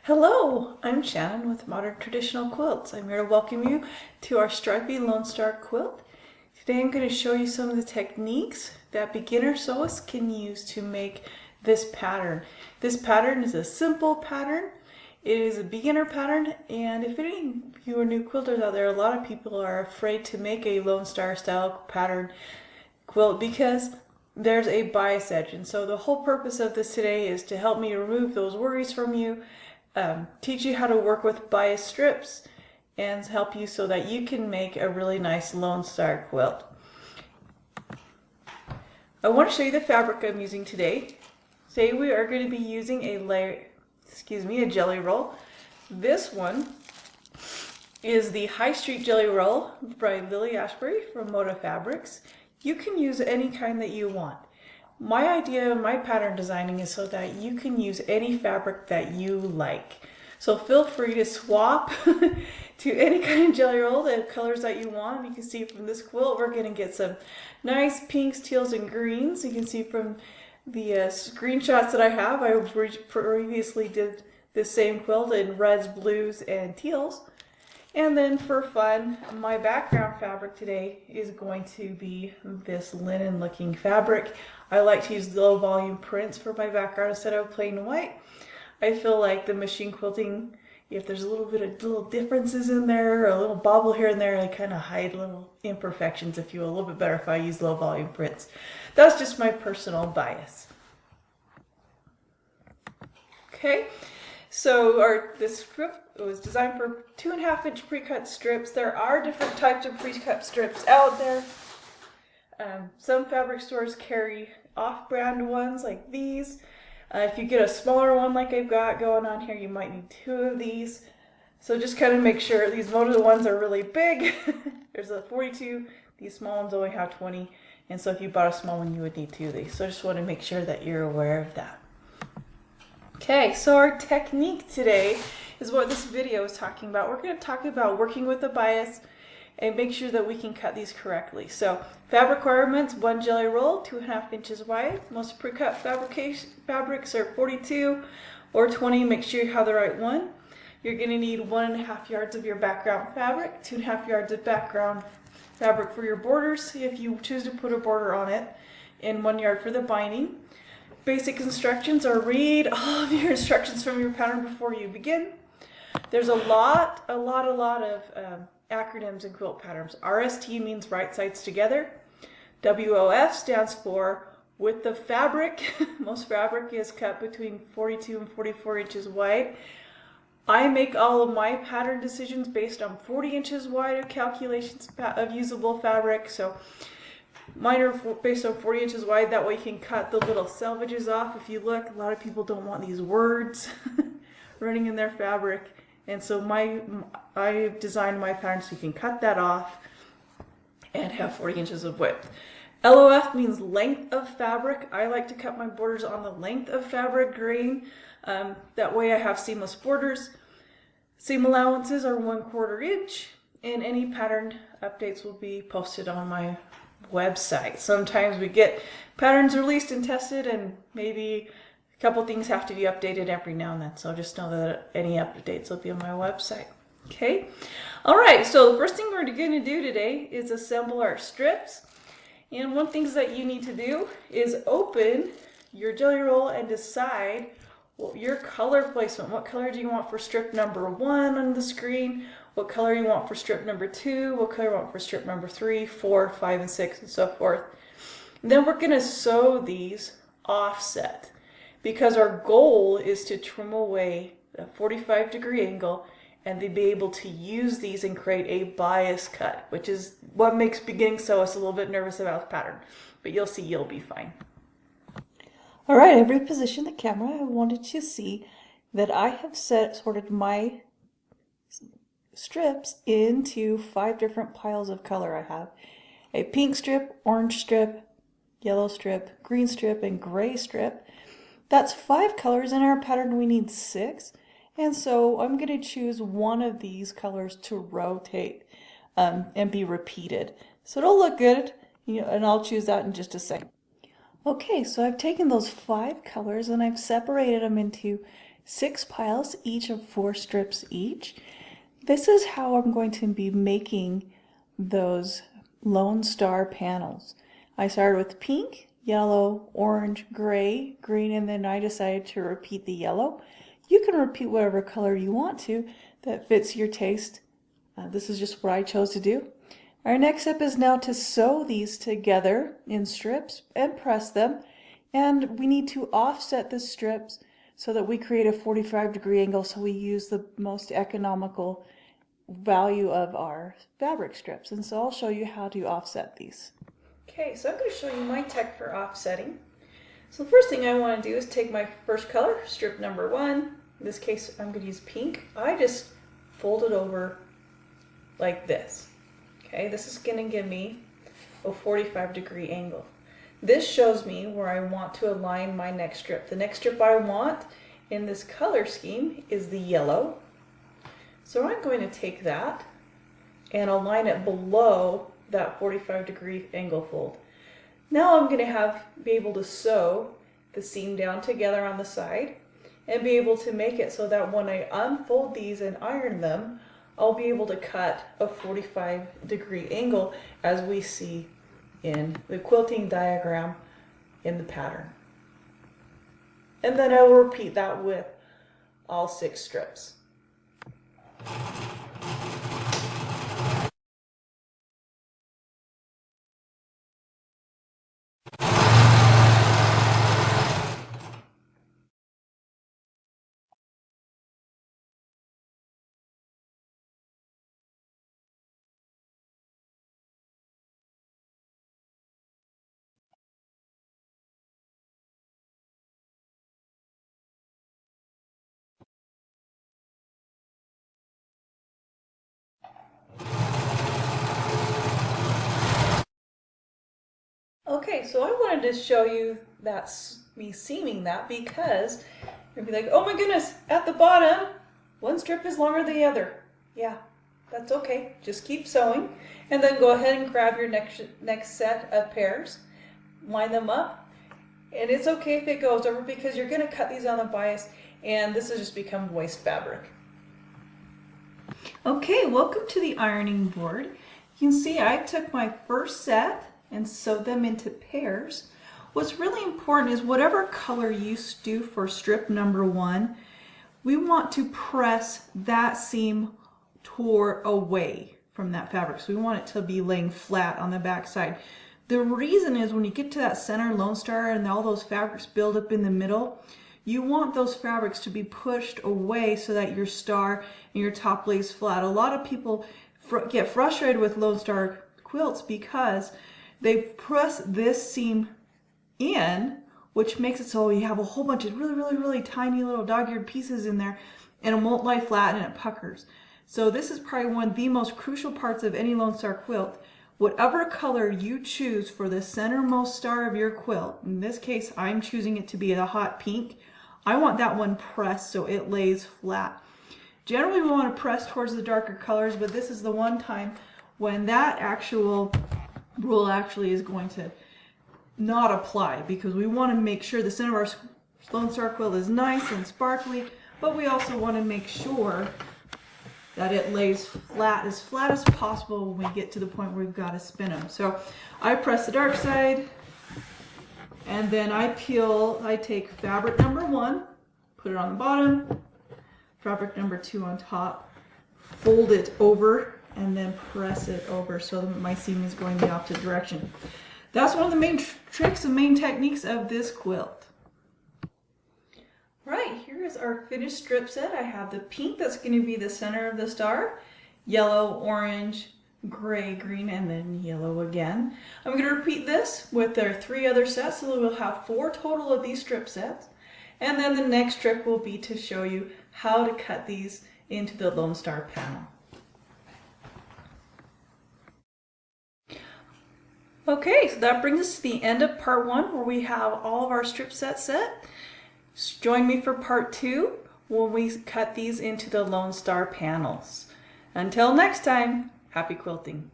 Hello, I'm Shannon with Modern Traditional Quilts. I'm here to welcome you to our Stripey Lone Star Quilt. Today I'm going to show you some of the techniques that beginner sewists can use to make this pattern. This pattern is a simple pattern. It is a beginner pattern, and if any of you are new quilters out there, a lot of people are afraid to make a Lone Star style pattern quilt because there's a bias edge. And so the whole purpose of this today is to help me remove those worries from you, teach you how to work with bias strips, and help you so that you can make a really nice Lone Star quilt. I want to show you the fabric I'm using today. Today we are going to be using a jelly roll. This one is the High Street Jelly Roll by Lily Ashbury from Moda Fabrics. You can use any kind that you want. My idea of my pattern designing is so that you can use any fabric that you like. So feel free to swap to any kind of jelly roll, the colors that you want. You can see from this quilt we're going to get some nice pinks, teals, and greens. You can see from the screenshots that I have, I previously did the same quilt in reds, blues, and teals. And then for fun, my background fabric today is going to be this linen looking fabric. I like to use low volume prints for my background instead of plain white. I feel like the machine quilting, if there's a little bit of little differences in there, or a little bobble here and there, I kind of hide little imperfections, if you will, a little bit better if I use low volume prints. That's just my personal bias. Okay. So this strip was designed for 2.5-inch pre-cut strips. There are different types of pre-cut strips out there. Some fabric stores carry off-brand ones like these. If you get a smaller one like I've got going on here, you might need 2 of these. So just kind of make sure these Moda ones are really big. There's a 42. These small ones only have 20. And so if you bought a small one, you would need 2 of these. So I just want to make sure that you're aware of that. Okay, so our technique today is what this video is talking about. We're going to talk about working with the bias and make sure that we can cut these correctly. So fabric requirements: 1 jelly roll, 2.5 inches wide. Most pre-cut fabrics are 42 or 20. Make sure you have the right one. You're going to need 1.5 yards of your background fabric, 2.5 yards of background fabric for your borders if you choose to put a border on it, and 1 yard for the binding. Basic instructions are: read all of your instructions from your pattern before you begin. There's a lot of acronyms in quilt patterns. RST means right sides together. WOF stands for width of fabric. Most fabric is cut between 42 and 44 inches wide. I make all of my pattern decisions based on 40 inches wide of calculations of usable fabric. So mine are based on 40 inches wide. That way you can cut the little selvages off. If you look, a lot of people don't want these words running in their fabric. And so I designed my pattern so you can cut that off and have 40 inches of width. LOF means length of fabric. I like to cut my borders on the length of fabric grain. That way I have seamless borders. Seam allowances are 1/4 inch, and any pattern updates will be posted on my website. Sometimes we get patterns released and tested, and maybe a couple things have to be updated every now and then. So just know that any updates will be on my website. Okay. All right. So the first thing we're going to do today is assemble our strips. And one thing that you need to do is open your jelly roll and decide your color placement. What color do you want for strip number 1 on the screen? What color you want for strip number 2, what color you want for strip number 3, 4, 5, and 6, and so forth. And then we're going to sew these offset, because our goal is to trim away a 45-degree angle and to be able to use these and create a bias cut, which is what makes beginning sewists a little bit nervous about the pattern. But you'll see you'll be fine. All right, I've repositioned the camera. I wanted you to see that I have sorted my strips into 5 different piles of color. I have a pink strip, orange strip, yellow strip, green strip, and gray strip. That's 5 colors. In our pattern we need 6, and so I'm going to choose one of these colors to rotate and be repeated, so it'll look good, and I'll choose that in just a second. Okay, so I've taken those 5 colors and I've separated them into 6 piles, each of 4 strips each. This is how I'm going to be making those Lone Star panels. I started with pink, yellow, orange, gray, green, and then I decided to repeat the yellow. You can repeat whatever color you want to that fits your taste. This is just what I chose to do. Our next step is now to sew these together in strips and press them. And we need to offset the strips so that we create a 45-degree angle, so we use the most economical value of our fabric strips. And so I'll show you how to offset these. Okay, so I'm going to show you my tech for offsetting. So the first thing I want to do is take my first color, strip number 1. In this case, I'm going to use pink. I just fold it over like this. Okay, this is going to give me a 45-degree angle. This shows me where I want to align my next strip. The next strip I want in this color scheme is the yellow. So I'm going to take that and align it below that 45-degree angle fold. Now I'm going to be able to sew the seam down together on the side and be able to make it so that when I unfold these and iron them, I'll be able to cut a 45-degree angle as we see in the quilting diagram in the pattern. And then I will repeat that with all 6 strips. Okay, so I wanted to show you me seaming that because you'd be like, oh my goodness, at the bottom, one strip is longer than the other. Yeah, that's okay. Just keep sewing and then go ahead and grab your next set of pairs, line them up, and it's okay if it goes over because you're going to cut these on the bias and this has just become waste fabric. Okay, welcome to the ironing board. You can see I took my first set and sew them into pairs. What's really important is whatever color you do for strip number 1, we want to press that seam away from that fabric. So we want it to be laying flat on the back side. The reason is when you get to that center Lone Star and all those fabrics build up in the middle, you want those fabrics to be pushed away so that your star and your top lays flat. A lot of people get frustrated with Lone Star quilts because they press this seam in, which makes it so you have a whole bunch of really tiny little dog-eared pieces in there and it won't lie flat and it puckers. So this is probably one of the most crucial parts of any Lone Star quilt. Whatever color you choose for the centermost star of your quilt, in this case I'm choosing it to be a hot pink, I want that one pressed so it lays flat. Generally we want to press towards the darker colors, but this is the one time when that actual rule actually is going to not apply because we want to make sure the center of our Lone Star quilt is nice and sparkly, but we also want to make sure that it lays flat as possible when we get to the point where we've got to spin them. So I press the dark side and then I take fabric number 1, put it on the bottom, fabric number 2 on top, fold it over and then press it over so that my seam is going the opposite direction. That's one of the main tricks and main techniques of this quilt. Right, here is our finished strip set. I have the pink that's going to be the center of the star, yellow, orange, gray, green, and then yellow again. I'm going to repeat this with our 3 other sets, so we'll have 4 total of these strip sets. And then the next trick will be to show you how to cut these into the Lone Star panel. Okay, so that brings us to the end of part 1 where we have all of our strip sets set. Join me for part 2 when we cut these into the Lone Star panels. Until next time, happy quilting.